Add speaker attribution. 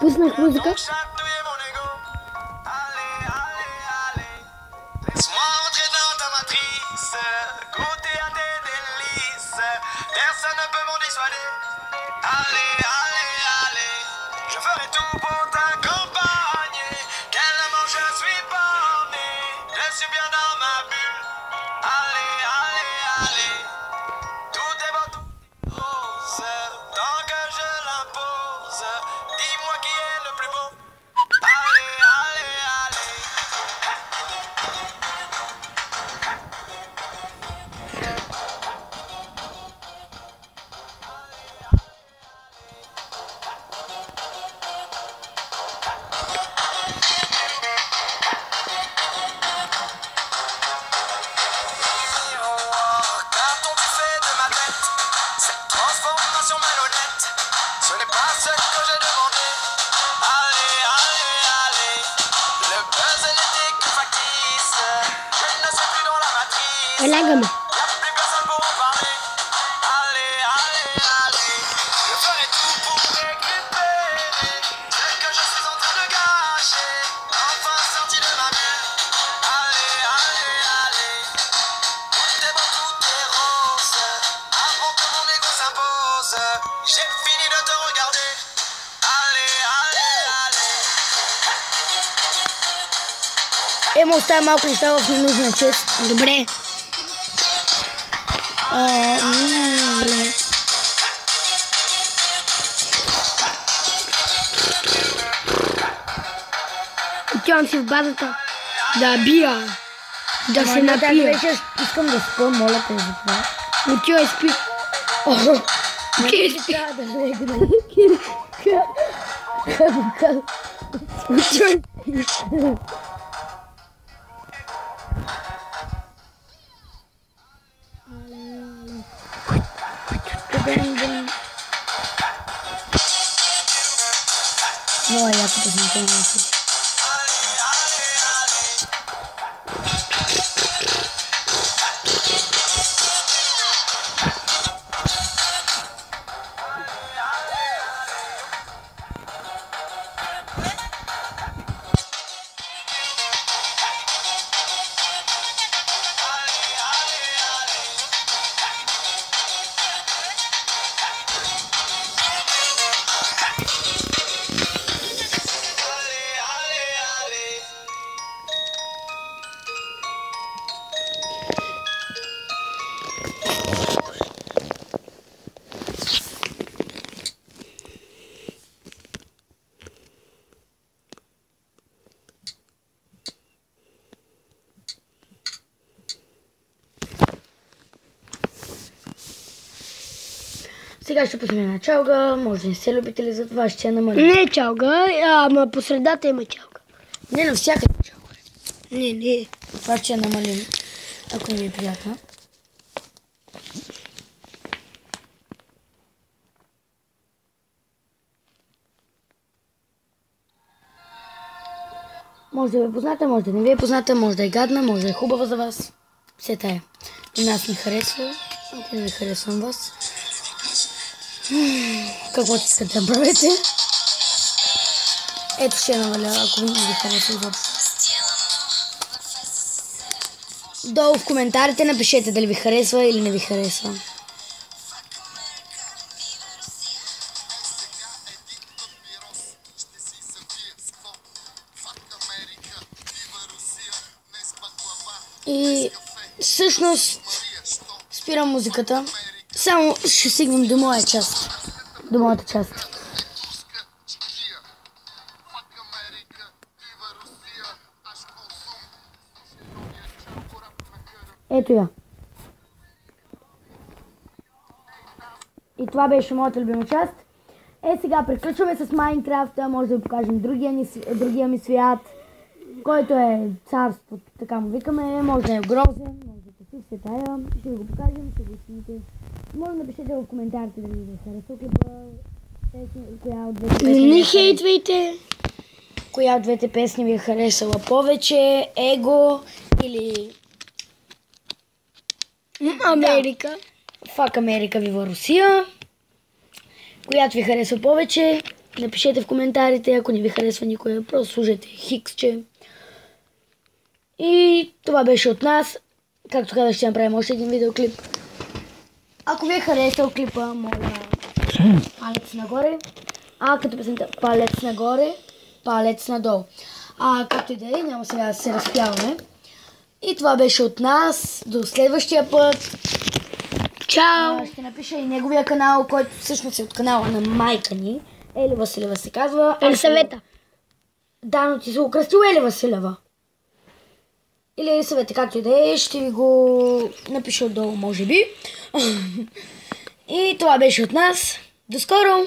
Speaker 1: Пуснах музика. Relágame. Оставя малко неща в ненужна чест. Добре. Добре. Отивам си в базата. Да бия. Да се напия. Искам да спа, моля те за това. Отивай спи. Отивай спи. Отивай спи. No, ya que te siento mucho. Сега ще пуснем една чалга, може да не се любите ли за това, ще я намалим. Не е чалга, ама по средата има чалга. Не навсякъде чалга. Не. Това ще я намалим, ако ви е приятно. Може да ви е позната, може да не ви е позната, може да е гадна, може да е хубава за вас. Все тая. И нас ми харесва, ако не ви харесвам вас. Каквото искате да правите. Ето ще наваля, ако не ви хареса изобщо. Долу в коментарите напишете дали ви харесва или не ви харесва. И всъщност спирам музиката. Само ще стигнем до моя част. До моята част. Ето я. И това беше моята любима част. Сега приключваме с Майнкрафта. Може да ви покажем другия ми свят, който е царство, така му викаме. Може да е грозен, може да е все тая. Ще ви го покажем, ще го снимите. Може да напишете в коментарите дали ви харесва клипа. Коя от двете песни не хейтвайте. Коя от двете песни ви е харесала повече? Его или Америка? Да. Фак Америка, вива Русия. Която ви харесва повече? Напишете в коментарите, ако не ви харесва никой, просто служете хиксче. И това беше от нас. Както казах, ще направим още един видеоклип. Ако ви е харесал клипа, моля, палец нагоре. Като песента палец нагоре, палец надолу. Както и да е, няма сега да се разпяваме. И това беше от нас. До следващия път. Чао! Ще напиша и неговия канал, който всъщност е от канала на майка ни. Ели Василева се казва.
Speaker 2: Елисавета.
Speaker 1: Да, но ти се украстил Ели Василева. Или Елисавета, както и да е, ще ви го напиша отдолу, може би. И това беше от нас. До скоро!